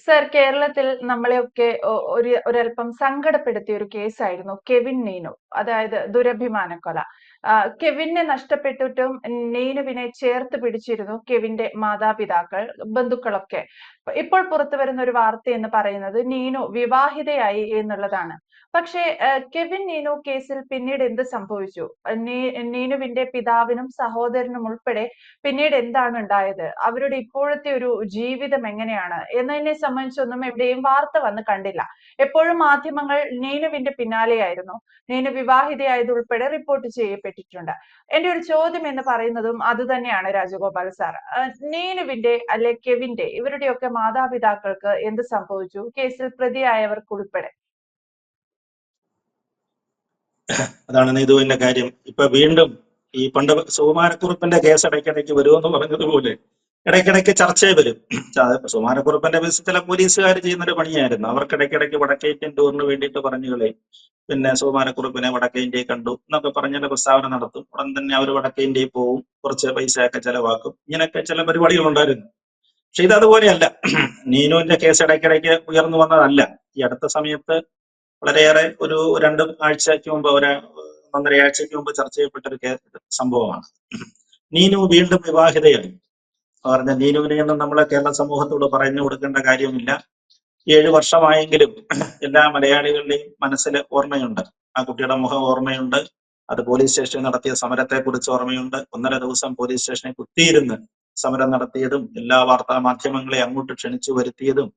Sir, കേരളത്തിൽ നമ്മളെയൊക്കെ ഒരല്പം സങ്കടപ്പെടുത്തിയ ഒരു കേസായിരുന്നു കെവിൻ നീനു. അതായത് ദുരഭിമാനക്കൊല. കെവിനെ നഷ്ടപ്പെട്ടിട്ടും നീനുവിനെ ചേർത്ത് പിടിച്ചിരുന്നു കെവിന്റെ മാതാപിതാക്കൾ, ബന്ധുക്കളൊക്കെ. ഇപ്പോൾ പുറത്തു വരുന്ന ഒരു വാർത്ത എന്ന് പറയുന്നത് നീനു വിവാഹിതയായി എന്നുള്ളതാണ്. പക്ഷേ കെവിൻ നീനു കേസിൽ പിന്നീട് എന്ത് സംഭവിച്ചു? നീനുവിന്റെ പിതാവിനും സഹോദരനും ഉൾപ്പെടെ പിന്നീട് എന്താണ് ഉണ്ടായത്? അവരുടെ ഇപ്പോഴത്തെ ഒരു ജീവിതം എങ്ങനെയാണ് എന്നതിനെ സംബന്ധിച്ചൊന്നും എവിടെയും വാർത്ത വന്ന് കണ്ടില്ല. എപ്പോഴും മാധ്യമങ്ങൾ നീനുവിന്റെ പിന്നാലെയായിരുന്നു. നീനു വിവാഹിതയായതുൾപ്പെടെ റിപ്പോർട്ട് ചെയ്യപ്പെട്ടിട്ടുണ്ട്. എന്റെ ഒരു ചോദ്യം എന്ന് പറയുന്നതും അതുതന്നെയാണ് രാജഗോപാൽ സാർ. നീനുവിന്റെ അല്ലെ കെവിന്റെ ഇവരുടെയൊക്കെ മാതാപിതാക്കൾക്ക് എന്ത് സംഭവിച്ചു കേസിൽ പ്രതിയായവർക്കുൾപ്പെടെ? അതാണ് നീതുവിന്റെ കാര്യം. ഇപ്പൊ വീണ്ടും ഈ പണ്ട് സുകുമാരക്കുറുപ്പിന്റെ കേസ് ഇടയ്ക്കിടയ്ക്ക് വരുമെന്ന് പറഞ്ഞതുപോലെ ഇടയ്ക്കിടയ്ക്ക് ചർച്ചയിൽ വരും. സുകുമാരക്കുറുപ്പിന്റെ കേസ് ചില പോലീസുകാർ ചെയ്യുന്നൊരു പണിയായിരുന്നു. അവർക്കിടയ്ക്കിടയ്ക്ക് വടക്കേ ഇന്ത്യൻ ടൂറിന് വേണ്ടിയിട്ട് പറഞ്ഞുകളെ പിന്നെ സുകുമാരക്കുറുപ്പിനെ വടക്കേ ഇന്ത്യയിൽ കണ്ടു എന്നൊക്കെ പറഞ്ഞൊരു പ്രസ്താവന നടത്തും. ഉടൻ തന്നെ അവർ വടക്കേ ഇന്ത്യയിൽ പോവും, കുറച്ച് പൈസയൊക്കെ ചെലവാക്കും. ഇങ്ങനെയൊക്കെ ചില പരിപാടികൾ ഉണ്ടായിരുന്നു. പക്ഷെ ഇത് അതുപോലെയല്ല. നീനുവിന്റെ കേസ് ഇടയ്ക്കിടയ്ക്ക് ഉയർന്നു വന്നതല്ല. ഈ അടുത്ത സമയത്ത് വളരെയേറെ ഒരു 2 ആഴ്ചയ്ക്ക് മുമ്പ്, 1.5 ആഴ്ചയ്ക്ക് മുമ്പ് ചർച്ച ചെയ്യപ്പെട്ട ഒരു സംഭവമാണ്. നീനു വീണ്ടും വിവാഹിതയായി. പറഞ്ഞ നീനുവിനെയൊന്നും നമ്മളെ കേരള സമൂഹത്തോട് പറഞ്ഞു കൊടുക്കേണ്ട കാര്യമില്ല. 7 വർഷമായെങ്കിലും എല്ലാ മലയാളികളുടെയും മനസ്സിൽ ഓർമ്മയുണ്ട്. ആ കുട്ടിയുടെ മുഖം ഓർമ്മയുണ്ട്. അത് പോലീസ് സ്റ്റേഷനിൽ നടത്തിയ സമരത്തെ കുറിച്ച് ഓർമ്മയുണ്ട്. 1.5 ദിവസം പോലീസ് സ്റ്റേഷനിൽ കുത്തിയിരുന്ന് സമരം നടത്തിയതും എല്ലാ വാർത്താ മാധ്യമങ്ങളെ അങ്ങോട്ട് ക്ഷണിച്ചു വരുത്തിയതും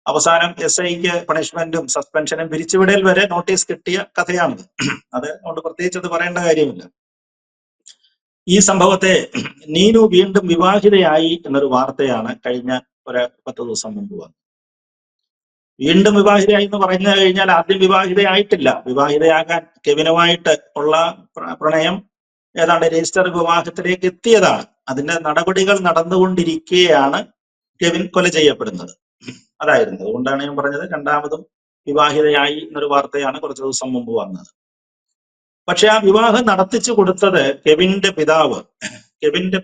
അവസാനം SIക്ക് പണിഷ്മെന്റും സസ്പെൻഷനും പിരിച്ചുവിടൽ വരെ നോട്ടീസ് കിട്ടിയ കഥയാണിത്. അത് കൊണ്ട് പ്രത്യേകിച്ച് അത് പറയേണ്ട കാര്യമില്ല. ഈ സംഭവത്തെ നീനു വീണ്ടും വിവാഹിതയായി എന്നൊരു വാർത്തയാണ് കഴിഞ്ഞ ഒരു 10 ദിവസം മുമ്പ് വന്നത്. വീണ്ടും വിവാഹിതയായി എന്ന് പറഞ്ഞു കഴിഞ്ഞാൽ ആദ്യം വിവാഹിതയായിട്ടില്ല. വിവാഹിതയാകാൻ കെവിനുമായിട്ട് ഉള്ള പ്രണയം ഏതാണ്ട് രജിസ്റ്റർ വിവാഹത്തിലേക്ക് എത്തിയതാണ്. അതിന്റെ നടപടികൾ നടന്നുകൊണ്ടിരിക്കെയാണ് കെവിൻ കൊല ചെയ്യപ്പെടുന്നത്. അതായിരുന്നു. അതുകൊണ്ടാണ് ഞാൻ പറഞ്ഞത് രണ്ടാമതും വിവാഹിതയായി എന്നൊരു വാർത്തയാണ് കുറച്ച് ദിവസം മുമ്പ് വന്നത്. പക്ഷെ ആ വിവാഹം നടത്തിച്ചു കൊടുത്തത് കെവിന്റെ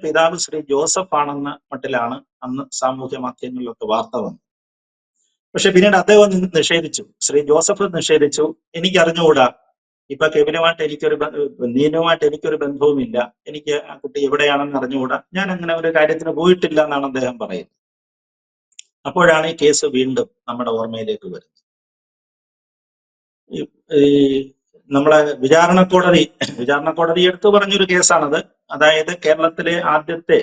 പിതാവ് ശ്രീ ജോസഫ് ആണെന്ന മട്ടിലാണ് അന്ന് സാമൂഹ്യ മാധ്യമങ്ങളിലൊക്കെ വാർത്ത വന്നത്. പക്ഷെ പിന്നീട് അദ്ദേഹം നിഷേധിച്ചു. ശ്രീ ജോസഫ് നിഷേധിച്ചു. എനിക്ക് അറിഞ്ഞുകൂടാ, ഇപ്പൊ നീനുമായിട്ട് എനിക്കൊരു ബന്ധവുമില്ല, എനിക്ക് ആ കുട്ടി എവിടെയാണെന്ന് അറിഞ്ഞുകൂടാ, ഞാൻ അങ്ങനെ ഒരു കാര്യത്തിന് പോയിട്ടില്ല എന്നാണ് അദ്ദേഹം പറയുന്നത്. അപ്പോഴാണ് ഈ കേസ് വീണ്ടും നമ്മുടെ ഓർമ്മയിലേക്ക് വരുന്നത്. ഈ നമ്മളെ വിചാരണ കോടതി എടുത്തു പറഞ്ഞൊരു കേസാണത്. അതായത് കേരളത്തിലെ ആദ്യത്തെ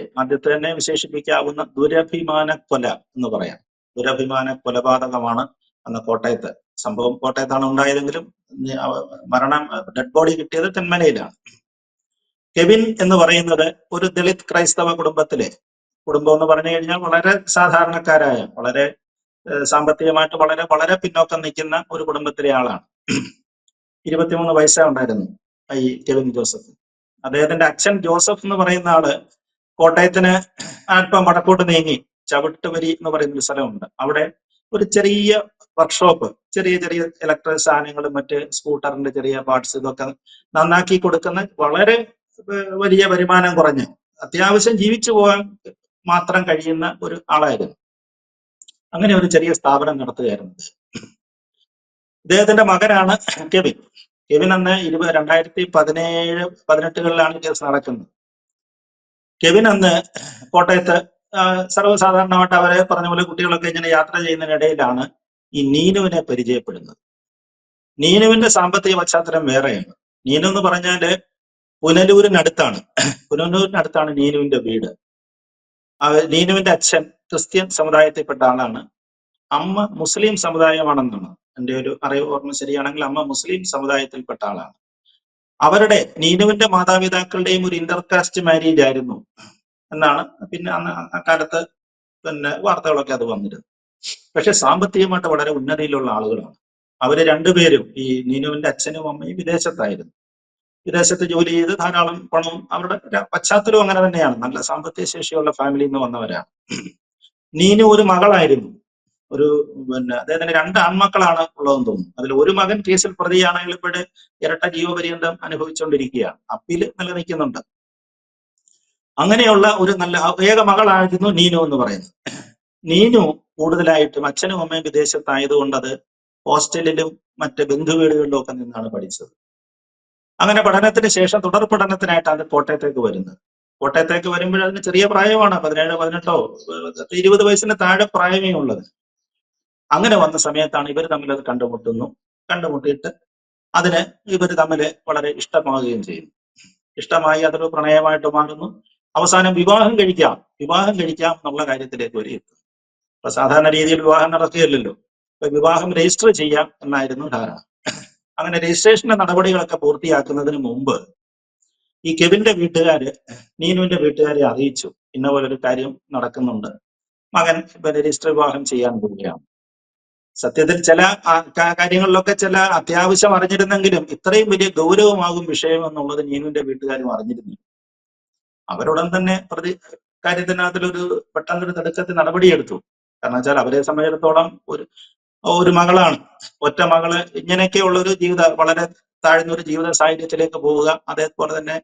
തന്നെ വിശേഷിപ്പിക്കാവുന്ന ദുരഭിമാന കൊല എന്ന് പറയാം. ദുരഭിമാന കൊലപാതകമാണ് അന്ന് കോട്ടയത്ത്. സംഭവം കോട്ടയത്താണ് ഉണ്ടായതെങ്കിലും ഡെഡ് ബോഡി കിട്ടിയത് തെന്മലയിലാണ്. കെവിൻ എന്ന് പറയുന്നത് ഒരു ദളിത് ക്രൈസ്തവ കുടുംബം എന്ന് പറഞ്ഞു കഴിഞ്ഞാൽ വളരെ സാധാരണക്കാരായ, വളരെ സാമ്പത്തികമായിട്ട് വളരെ വളരെ പിന്നോക്കം നിൽക്കുന്ന ഒരു കുടുംബത്തിലെ ആളാണ്. 23 വയസ്സേ ഉണ്ടായിരുന്നു ഈ കെവിൻ ജോസഫ്. അദ്ദേഹത്തിന്റെ അച്ഛൻ ജോസഫ് എന്ന് പറയുന്ന ആള് കോട്ടയത്തിന് അല്പം വടക്കോട്ട് നീങ്ങി ചവിട്ടുവരി എന്ന് പറയുന്ന ഒരു സ്ഥലമുണ്ട്. അവിടെ ഒരു ചെറിയ വർക്ക്ഷോപ്പ്, ചെറിയ ചെറിയ ഇലക്ട്രിക് സാധനങ്ങളും മറ്റ് സ്കൂട്ടറിന്റെ ചെറിയ പാർട്സ് ഇതൊക്കെ നന്നാക്കി കൊടുക്കുന്ന വളരെ വലിയ വരുമാനം കുറഞ്ഞ് അത്യാവശ്യം ജീവിച്ചു പോകാൻ മാത്രം കഴിയുന്ന ഒരു ആളായിരുന്നു. അങ്ങനെ ഒരു ചെറിയ സ്ഥാപനം നടത്തുകയായിരുന്നു. ഇദ്ദേഹത്തിന്റെ മകനാണ് കെവിൻ അന്ന് 2017-18 കേസ് നടക്കുന്നത്. കെവിൻ അന്ന് കോട്ടയത്ത് സർവ്വസാധാരണമായിട്ട് അവരെ പറഞ്ഞ പോലെ കുട്ടികളൊക്കെ ഇങ്ങനെ യാത്ര ചെയ്യുന്നതിനിടയിലാണ് ഈ നീനുവിനെ പരിചയപ്പെടുന്നത്. നീനുവിന്റെ സാമ്പത്തിക പശ്ചാത്തലം വേറെയാണ്. നീനു എന്ന് പറഞ്ഞാല് പുനലൂരിനടുത്താണ് നീനുവിന്റെ വീട്. നീനുവിന്റെ അച്ഛൻ ക്രിസ്ത്യൻ സമുദായത്തിൽപ്പെട്ട ആളാണ്. അമ്മ മുസ്ലിം സമുദായമാണെന്നാണ് എൻ്റെ ഒരു ഓർമ്മ ശരിയാണെങ്കിൽ അമ്മ മുസ്ലിം സമുദായത്തിൽപ്പെട്ട ആളാണ്. അവരുടെ നീനുവിന്റെ മാതാപിതാക്കളുടെയും ഒരു ഇന്റർകാസ്റ്റ് മാരേജ് ആയിരുന്നു എന്നാണ് പിന്നെ അന്ന് അക്കാലത്ത് പിന്നെ വാർത്തകളൊക്കെ അത് വന്നിരുന്നു. പക്ഷെ സാമ്പത്തികമായിട്ട് വളരെ ഉന്നതിയിലുള്ള ആളുകളാണ്. അവര് രണ്ടുപേരും, ഈ നീനുവിന്റെ അച്ഛനും അമ്മയും വിദേശത്തായിരുന്നു. വിദേശത്ത് ജോലി ചെയ്ത് ധാരാളം പണവും അവരുടെ പശ്ചാത്തലവും അങ്ങനെ തന്നെയാണ്. നല്ല സാമ്പത്തിക ശേഷിയുള്ള ഫാമിലിയിൽ നിന്ന് വന്നവരാണ്. നീനു ഒരു മകളായിരുന്നു. അദ്ദേഹത്തിന് 2 ആൺമക്കളാണ് ഉള്ളതെന്ന് തോന്നുന്നു. അതിൽ ഒരു മകൻ കേസിൽ പ്രതിയാണെങ്കിൽ ഇപ്പോഴ് ഇരട്ട ജീവപര്യന്തം അനുഭവിച്ചുകൊണ്ടിരിക്കുകയാണ്. അപ്പീൽ നിലനിൽക്കുന്നുണ്ട്. അങ്ങനെയുള്ള ഒരു നല്ല ഏക മകളായിരുന്നു നീനു എന്ന് പറയുന്നത്. നീനു കൂടുതലായിട്ടും അച്ഛനും അമ്മയും വിദേശത്തായതുകൊണ്ട് അത് ഹോസ്റ്റലിലും മറ്റ് ബന്ധുവീടുകളിലും ഒക്കെ നിന്നാണ് പഠിച്ചത്. അങ്ങനെ പഠനത്തിന് ശേഷം തുടർ പഠനത്തിനായിട്ടാണ് കോട്ടയത്തേക്ക് വരുന്നത്. കോട്ടയത്തേക്ക് വരുമ്പോൾ അതിന് ചെറിയ പ്രായമാണ്, 17, 18, 20 വയസ്സിന് താഴെ പ്രായമേ ഉള്ളത്. അങ്ങനെ വന്ന സമയത്താണ് ഇവർ തമ്മിൽ അത് കണ്ടുമുട്ടിയിട്ട് അതിന് ഇവർ തമ്മിൽ വളരെ ഇഷ്ടമാവുകയും ചെയ്യുന്നു. ഇഷ്ടമായി അതൊരു പ്രണയമായിട്ട് മാറുന്നു. അവസാനം വിവാഹം കഴിക്കാം എന്നുള്ള കാര്യത്തിലേക്ക് വരെ എത്തും. അപ്പൊ സാധാരണ രീതിയിൽ വിവാഹം നടക്കുകയല്ലല്ലോ, ഇപ്പൊ വിവാഹം രജിസ്റ്റർ ചെയ്യാം എന്നായിരുന്നു ധാരണ. അങ്ങനെ രജിസ്ട്രേഷന്റെ നടപടികളൊക്കെ പൂർത്തിയാക്കുന്നതിന് മുമ്പ് ഈ കെവിന്റെ വീട്ടുകാര് നീനുവിന്റെ വീട്ടുകാരെ അറിയിച്ചു, ഇന്ന പോലൊരു കാര്യം നടക്കുന്നുണ്ട്, മകൻ രജിസ്റ്റർ വിവാഹം ചെയ്യാൻ പോവുകയാണ്. സത്യത്തിൽ ചില കാര്യങ്ങളിലൊക്കെ ചില അത്യാവശ്യം അറിഞ്ഞിരുന്നെങ്കിലും ഇത്രയും വലിയ ഗൗരവമാകും വിഷയം എന്നുള്ളത് നീനുവിന്റെ വീട്ടുകാരും അറിഞ്ഞിരുന്നില്ല. അവരുടൻ തന്നെ കാര്യത്തിനകത്തിലൊരു പെട്ടെന്നൊരു തിടുക്കത്തിൽ നടപടിയെടുത്തു. കാരണം വെച്ചാൽ അവരെ സംബന്ധിച്ചിടത്തോളം ഒരു മകളാണ്, ഒറ്റ മകള്, ഇങ്ങനെയൊക്കെയുള്ള ഒരു വളരെ താഴ്ന്ന ഒരു ജീവിത സാഹചര്യത്തിലേക്ക് പോവുക, അതേപോലെ തന്നെ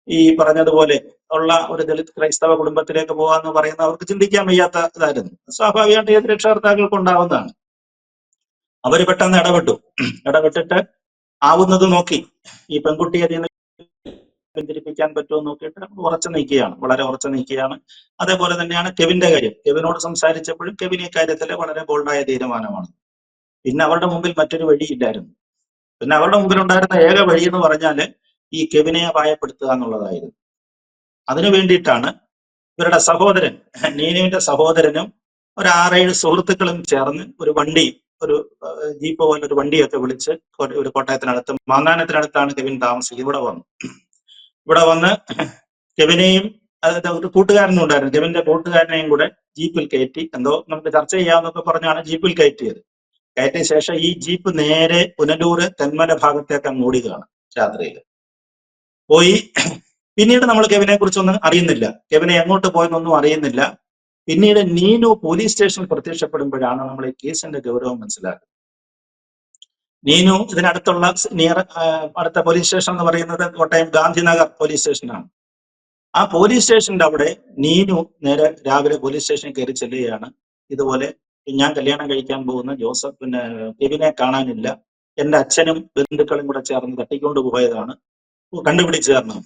ഈ പറഞ്ഞതുപോലെ ഉള്ള ഒരു ദളിത് ക്രൈസ്തവ കുടുംബത്തിലേക്ക് പോകുക എന്ന് പറയുന്നത് അവർക്ക് ചിന്തിക്കാൻ വയ്യാത്ത ഇതായിരുന്നു. സ്വാഭാവികമായിട്ട് ഏത് രക്ഷകർത്താക്കൾക്ക് ഉണ്ടാവുന്നതാണ്. അവര് പെട്ടെന്ന് ഇടപെട്ടിട്ട് ആവുന്നത് നോക്കി ഈ പെൺകുട്ടിയെ പിന്തിരിപ്പിക്കാൻ പറ്റുമോ നോക്കിയിട്ട് വളരെ ഉറച്ചു നിൽക്കുകയാണ്. അതേപോലെ തന്നെയാണ് കെവിന്റെ കാര്യം. കെവിനോട് സംസാരിച്ചപ്പോഴും കെവിൻ ഈ കാര്യത്തിൽ വളരെ ബോൾഡായ തീരുമാനമാണ്. പിന്നെ അവരുടെ മുമ്പിൽ മറ്റൊരു വഴിയില്ലായിരുന്നു. പിന്നെ അവരുടെ മുമ്പിൽ ഉണ്ടായിരുന്ന ഏക വഴി എന്ന് പറഞ്ഞാല് ഈ കെവിനെ അപായപ്പെടുത്തുക എന്നുള്ളതായിരുന്നു. അതിനു വേണ്ടിയിട്ടാണ് ഇവരുടെ സഹോദരൻ, നീനുവിന്റെ സഹോദരനും ഒരു 6-7 സുഹൃത്തുക്കളും ചേർന്ന് ഒരു വണ്ടി, ഒരു ജീപ്പ് പോലെ ഒരു വണ്ടിയൊക്കെ വിളിച്ച് ഒരു കോട്ടയത്തിനടുത്ത് മാങ്ങാനത്തിനടുത്താണ് കെവിൻ താമസിക്കുന്നത്. ഇവിടെ വന്ന് കെവിനെയും ഒരു കൂട്ടുകാരനും ഉണ്ടായിരുന്നു, കെവിന്റെ കൂട്ടുകാരനെയും കൂടെ ജീപ്പിൽ കയറ്റി, എന്തോ നമുക്ക് ചർച്ച ചെയ്യാമെന്നൊക്കെ പറഞ്ഞാണ് ജീപ്പിൽ കയറ്റിയത്. കയറ്റിയ ശേഷം ഈ ജീപ്പ് നേരെ പുനലൂര് തെന്മല ഭാഗത്തേക്ക് അങ്ങ് ഓടുകയാണ് രാത്രിയിൽ. പോയി പിന്നീട് നമ്മൾ കെവിനെ കുറിച്ചൊന്നും അറിയുന്നില്ല, കെവിനെ എങ്ങോട്ട് പോയെന്നൊന്നും അറിയുന്നില്ല. പിന്നീട് നീനു പോലീസ് സ്റ്റേഷനിൽ പ്രത്യക്ഷപ്പെടുമ്പോഴാണ് നമ്മൾ ഈ കേസിന്റെ ഗൗരവം മനസ്സിലാക്കുന്നത്. നീനു ഇതിനടുത്തുള്ള അടുത്ത പോലീസ് സ്റ്റേഷൻ എന്ന് പറയുന്നത് കോട്ടയം ഗാന്ധിനഗർ പോലീസ് സ്റ്റേഷനാണ്. ആ പോലീസ് സ്റ്റേഷന്റെ അവിടെ നീനു നേരെ രാവിലെ പോലീസ് സ്റ്റേഷനിൽ കയറി ചെല്ലുകയാണ്. ഇതുപോലെ ഞാൻ കല്യാണം കഴിക്കാൻ പോകുന്ന കെവിനെ കാണാനില്ല, എന്റെ അച്ഛനും ബന്ധുക്കളും കൂടെ ചേർന്ന് തട്ടിക്കൊണ്ടു പോയതാണ്, കണ്ടുപിടിച്ചു തരണം.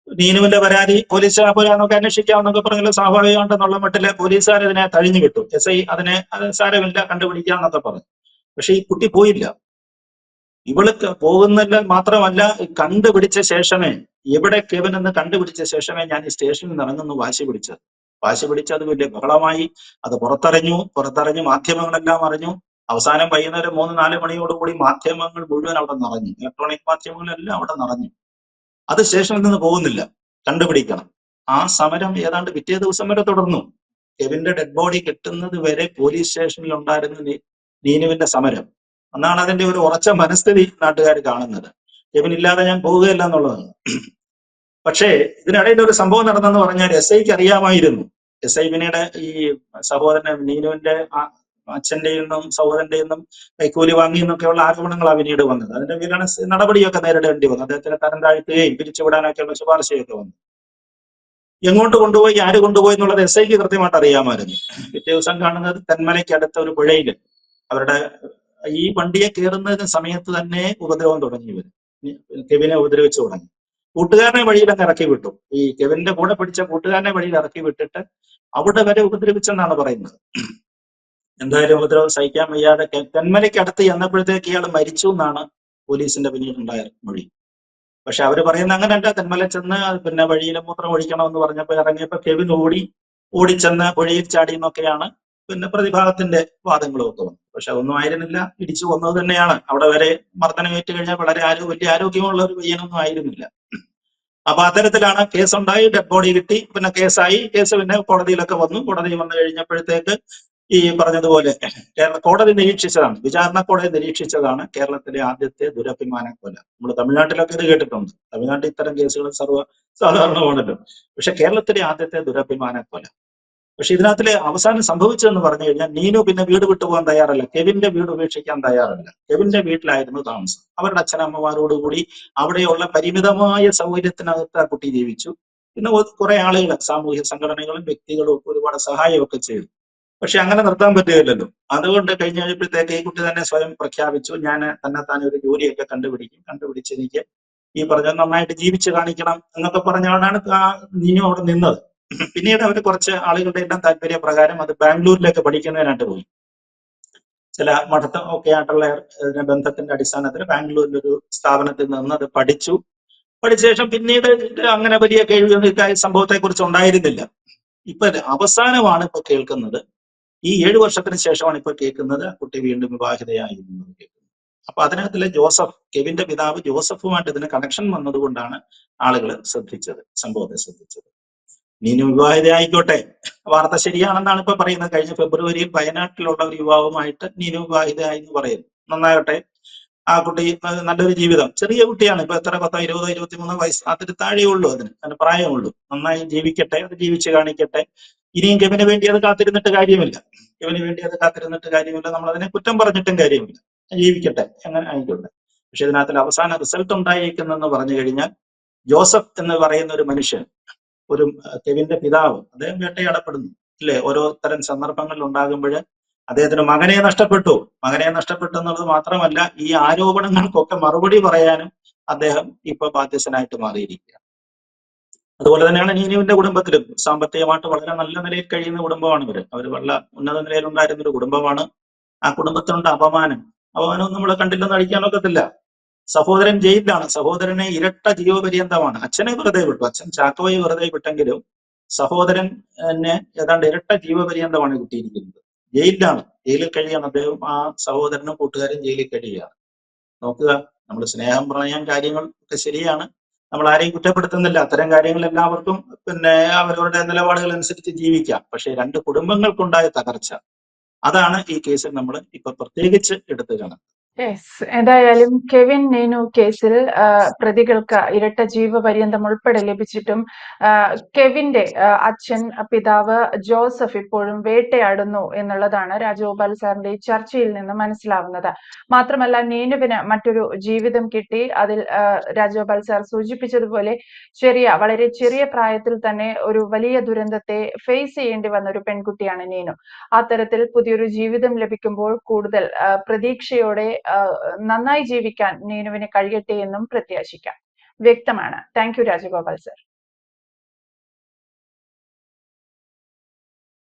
നീനുവിന്റെ പരാതി പോലീസ് പോയാന്നൊക്കെ അന്വേഷിക്കാമെന്നൊക്കെ പറഞ്ഞാൽ സ്വാഭാവികമാണെന്നുള്ള മട്ടില് പോലീസുകാർ ഇതിനെ തഴിഞ്ഞു വിട്ടു. SI അതിനെ സാരമില്ല കണ്ടുപിടിക്കാന്നൊക്കെ പറഞ്ഞു. പക്ഷെ ഈ കുട്ടി പോയില്ല. ഇവള് പോകുന്നില്ല മാത്രമല്ല, കണ്ടുപിടിച്ച ശേഷമേ, എവിടെ കെവിൻ എന്ന് കണ്ടുപിടിച്ച ശേഷമേ ഞാൻ ഈ സ്റ്റേഷനിൽ നിന്ന് ഇറങ്ങുന്നു വാശി പിടിച്ച് അത് വലിയ ബഹളമായി. അത് പുറത്തറിഞ്ഞു മാധ്യമങ്ങളെല്ലാം അറിഞ്ഞു. അവസാനം വൈകുന്നേരം 3-4 മണിയോടുകൂടി മാധ്യമങ്ങൾ മുഴുവൻ അവിടെ നിറഞ്ഞു, ഇലക്ട്രോണിക് മാധ്യമങ്ങളെല്ലാം അവിടെ നിറഞ്ഞു. അത് സ്റ്റേഷനിൽ നിന്ന് പോകുന്നില്ല, കണ്ടുപിടിക്കണം. ആ സമരം ഏതാണ്ട് പിറ്റേ ദിവസം വരെ തുടർന്നു. കെവിന്റെ ഡെഡ് ബോഡി കിട്ടുന്നത് വരെ പോലീസ് സ്റ്റേഷനിൽ ഉണ്ടായിരുന്ന നീനുവിന്റെ സമരം. എന്നാണ് അതിന്റെ ഒരു ഉറച്ച മനസ്ഥിതി നാട്ടുകാർ കാണുന്നത്. കെവിൻ ഇല്ലാതെ ഞാൻ പോവുകയല്ല എന്നുള്ളതാണ്. പക്ഷേ ഇതിനിടയിൽ ഒരു സംഭവം നടന്നെന്ന് പറഞ്ഞാൽ SIക്ക് അറിയാമായിരുന്നു. SI പിന്നീട് ഈ സഹോദരൻ നീനുവിന്റെ അച്ഛന്റെയും സഹോദരന്റെയും കൈക്കൂലി വാങ്ങി എന്നൊക്കെയുള്ള ആരോപണങ്ങളാണ് പിന്നീട് വന്നത്. അതിന്റെ പേരിലാണ് നടപടിയൊക്കെ നേരിടേണ്ടി വന്നു. അദ്ദേഹത്തിന് തരം താഴ്ത്തുകയും പിരിച്ചുവിടാനൊക്കെയുള്ള ശുപാർശയൊക്കെ വന്നു. എങ്ങോട്ട് കൊണ്ടുപോയി, ആര് കൊണ്ടുപോയി എന്നുള്ളത് SIക്ക് കൃത്യമായിട്ട് അറിയാമായിരുന്നു. പിറ്റേ ദിവസം കാണുന്നത് തെന്മലയ്ക്ക് അടുത്ത ഒരു പുഴയില് അവരുടെ ഈ വണ്ടിയെ കയറുന്ന സമയത്ത് തന്നെ ഉപദ്രവം തുടങ്ങി വരും. കെവിനെ ഉപദ്രവിച്ചു തുടങ്ങി. കൂട്ടുകാരനെ വഴിയിലങ്ങ് ഇറക്കി വിട്ടു. ഈ കെവിന്റെ കൂടെ പിടിച്ച കൂട്ടുകാരനെ വഴിയിൽ ഇറക്കി വിട്ടിട്ട് അവിടെ വരെ ഉപദ്രവിച്ചെന്നാണ് പറയുന്നത്. എന്തായാലും ഉപദ്രവം സഹിക്കാൻ വയ്യാതെ തെന്മലയ്ക്ക് അടുത്ത് ചെന്നപ്പോഴത്തേക്ക് ഇയാൾ മരിച്ചു എന്നാണ് പോലീസിന്റെ പിന്നീടുണ്ടായ മൊഴി. പക്ഷെ അവര് പറയുന്ന അങ്ങനെയല്ല. തെന്മല ചെന്ന് വഴിയിലെ മൂത്രം ഒഴിക്കണമെന്ന് പറഞ്ഞപ്പോൾ ഇറങ്ങിയപ്പോ കെവിൻ ഓടിച്ചെന്ന് പുഴയിൽ ചാടി എന്നൊക്കെയാണ് പ്രതിഭാഗത്തിന്റെ വാദങ്ങളും ഒക്കെ വന്നു. പക്ഷെ ഒന്നും ആയിരുന്നില്ല, ഇടിച്ചു കൊന്നത് തന്നെയാണ്. അവിടെ വരെ മർദ്ദനമേറ്റ് കഴിഞ്ഞാൽ വളരെ വലിയ ആരോഗ്യമുള്ള ഒരു പയ്യനൊന്നും ആയിരുന്നില്ല. അപ്പൊ അത്തരത്തിലാണ് കേസുണ്ടായി, ഡെഡ് ബോഡി കിട്ടി, കേസായി. കേസ് കോടതിയിലൊക്കെ വന്നു. കോടതി വന്നു കഴിഞ്ഞപ്പോഴത്തേക്ക് ഈ പറഞ്ഞതുപോലെ കോടതി നിരീക്ഷിച്ചതാണ്, വിചാരണ കോടതി നിരീക്ഷിച്ചതാണ് കേരളത്തിലെ ആദ്യത്തെ ദുരഭിമാന കൊല. നമ്മൾ തമിഴ്നാട്ടിലൊക്കെ ഇത് കേട്ടിട്ടുണ്ട്. തമിഴ്നാട്ടിൽ ഇത്തരം കേസുകൾ സാധാരണമാണല്ലോ. പക്ഷെ കേരളത്തിലെ ആദ്യത്തെ ദുരഭിമാന കൊല. പക്ഷെ ഇതിനകത്തിലെ അവസാനം സംഭവിച്ചതെന്ന് പറഞ്ഞു കഴിഞ്ഞാൽ നീനു പിന്നെ വീട് വിട്ടുപോകാൻ തയ്യാറല്ല, കെവിന്റെ വീട് ഉപേക്ഷിക്കാൻ തയ്യാറല്ല. കെവിന്റെ വീട്ടിലായിരുന്നു താമസം. അവരുടെ അച്ഛനമ്മമാരോടുകൂടി അവിടെയുള്ള പരിമിതമായ സൗകര്യത്തിനകത്ത് ആ കുട്ടി ജീവിച്ചു. പിന്നെ കുറെ ആളുകൾ, സാമൂഹ്യ സംഘടനകളും വ്യക്തികളും ഒരുപാട് സഹായമൊക്കെ ചെയ്തു. പക്ഷെ അങ്ങനെ നിർത്താൻ പറ്റുകയില്ലല്ലോ. അതുകൊണ്ട് കഴിഞ്ഞപ്പോഴത്തേക്ക് ഈ കുട്ടി തന്നെ സ്വയം പ്രഖ്യാപിച്ചു, ഞാൻ തന്നെത്താൻ ഒരു ജോലിയൊക്കെ കണ്ടുപിടിച്ച് എനിക്ക് ഈ പറഞ്ഞ നന്നായിട്ട് ജീവിച്ച് കാണിക്കണം എന്നൊക്കെ പറഞ്ഞാണ് നീനു അവിടെ നിന്നത്. പിന്നീട് അവർ കുറച്ച് ആളുകളുടെ എല്ലാം താല്പര്യപ്രകാരം അത് ബാംഗ്ലൂരിലേക്ക് പഠിക്കുന്നതിനായിട്ട് പോയി. ചില മഠത്തം ഒക്കെ ആയിട്ടുള്ള ബന്ധത്തിന്റെ അടിസ്ഥാനത്തിൽ ബാംഗ്ലൂരിൽ ഒരു സ്ഥാപനത്തിൽ നിന്ന് അത് പഠിച്ചു. പഠിച്ച ശേഷം പിന്നീട് അങ്ങനെ വലിയ കേൾവി സംഭവത്തെ കുറിച്ച് ഉണ്ടായിരുന്നില്ല. ഇപ്പൊ അവസാനമാണ് ഇപ്പൊ കേൾക്കുന്നത്. ഈ 7 വർഷത്തിന് ശേഷമാണ് ഇപ്പൊ കേൾക്കുന്നത് കുട്ടി വീണ്ടും വിവാഹിതയായി എന്നുള്ളത് കേൾക്കുന്നത്. അപ്പൊ അതിനകത്തിലെ ജോസഫ്, കെവിന്റെ പിതാവ് ജോസഫുമായിട്ട് ഇതിന് കണക്ഷൻ വന്നതുകൊണ്ടാണ് ആളുകൾ സംഭവത്തെ ശ്രദ്ധിച്ചത്. നീനു വിവാഹിതയായിക്കോട്ടെ, വാർത്ത ശരിയാണെന്നാണ് ഇപ്പൊ പറയുന്നത്. കഴിഞ്ഞ ഫെബ്രുവരിയിൽ വയനാട്ടിലുള്ള ഒരു യുവാവുമായിട്ട് നീനു വിവാഹിതയായി എന്ന് പറയുന്നു. നന്നാകട്ടെ, ആ കുട്ടി നല്ലൊരു ജീവിതം. ചെറിയ കുട്ടിയാണ്, ഇപ്പൊ എത്ര 10, 20, 23 വയസ്സ് അതിന് താഴെയുള്ളൂ, അതിന് പ്രായമുള്ളൂ. നന്നായി ജീവിക്കട്ടെ, അത് ജീവിച്ച് കാണിക്കട്ടെ. ഇനിയും കെവിന് വേണ്ടി അത് കാത്തിരുന്നിട്ട് കാര്യമില്ല. നമ്മൾ അതിനെ കുറ്റം പറഞ്ഞിട്ടും കാര്യമില്ല. ജീവിക്കട്ടെ, അങ്ങനെ ആയിക്കോട്ടെ. പക്ഷെ ഇതിനകത്തിൽ അവസാന റിസൾട്ട് ഉണ്ടായിരിക്കുന്നെന്ന് പറഞ്ഞു കഴിഞ്ഞാൽ, ജോസഫ് എന്ന് പറയുന്ന ഒരു മനുഷ്യൻ, ഒരു കെവിന്റെ പിതാവ്, അദ്ദേഹം വേട്ടയാടപ്പെടുന്നു അല്ലെ. ഓരോ തരം സന്ദർഭങ്ങളിൽ ഉണ്ടാകുമ്പോൾ അദ്ദേഹത്തിന് മകനെ നഷ്ടപ്പെട്ടു എന്നുള്ളത് മാത്രമല്ല, ഈ ആരോപണങ്ങൾക്കൊക്കെ മറുപടി പറയാനും അദ്ദേഹം ഇപ്പൊ ബാധ്യസ്ഥനായിട്ട് മാറിയിരിക്കുക. അതുപോലെ തന്നെയാണ് നീനുവിന്റെ കുടുംബത്തിലും. സാമ്പത്തികമായിട്ട് വളരെ നല്ല നിലയിൽ കഴിയുന്ന കുടുംബമാണ് അവർ വളരെ ഉന്നത നിലയിലുണ്ടായിരുന്ന ഒരു കുടുംബമാണ്. ആ കുടുംബത്തിനുണ്ട് അപമാനം നമ്മൾ കണ്ടില്ലെന്ന് അടിക്കാനൊക്കത്തില്ല. സഹോദരൻ ജയിലിലാണ്. സഹോദരനെ ഇരട്ട ജീവപര്യന്തമാണ്. അച്ഛനെ വെറുതെ വിട്ടു, അച്ഛൻ ചാക്കോയെ വെറുതെ വിട്ടെങ്കിലും സഹോദരൻ ഏതാണ്ട് ഇരട്ട ജീവപര്യന്തമാണ് കിട്ടിയിരിക്കുന്നത്. ജയിലിൽ കഴിയാണ് അദ്ദേഹം. ആ സഹോദരനും കൂട്ടുകാരും ജയിലിൽ കഴിയുകയാണ്. നോക്കുക, നമ്മൾ സ്നേഹം പറയാൻ കാര്യങ്ങൾ ഒക്കെ ശരിയാണ്, നമ്മൾ ആരെയും കുറ്റപ്പെടുത്തുന്നില്ല. അത്തരം കാര്യങ്ങൾ എല്ലാവർക്കും അവരവരുടെ നിലപാടുകൾ അനുസരിച്ച് ജീവിക്കാം. പക്ഷെ രണ്ട് കുടുംബങ്ങൾക്കുണ്ടായ തകർച്ച, അതാണ് ഈ കേസിൽ നമ്മൾ ഇപ്പൊ പ്രത്യേകിച്ച് എടുത്തു കാണുന്നത്. യെസ്, എന്തായാലും കെവിൻ നീനു കേസിൽ പ്രതികൾക്ക് ഇരട്ട ജീവപര്യന്തം ഉൾപ്പെടെ ലഭിച്ചിട്ടും കെവിന്റെ അച്ഛൻ, പിതാവ് ജോസഫ് ഇപ്പോഴും വേട്ടയാടുന്നു എന്നുള്ളതാണ് രാജഗോപാൽ സാറിന്റെ ഈ ചർച്ചയിൽ നിന്ന് മനസ്സിലാവുന്നത്. മാത്രമല്ല, നീനുവിന് മറ്റൊരു ജീവിതം കിട്ടി. അതിൽ രാജഗോപാൽ സാർ സൂചിപ്പിച്ചതുപോലെ വളരെ ചെറിയ പ്രായത്തിൽ തന്നെ ഒരു വലിയ ദുരന്തത്തെ ഫേസ് ചെയ്യേണ്ടി വന്ന ഒരു പെൺകുട്ടിയാണ് നീനു. അത്തരത്തിൽ പുതിയൊരു ജീവിതം ലഭിക്കുമ്പോൾ കൂടുതൽ പ്രതീക്ഷയോടെ നന്നായി ജീവിക്കാൻ നീനുവിന് കഴിയട്ടെ എന്നും പ്രത്യാശിക്കാം. വ്യക്തമാണ്. Thank you Rajagopal sir.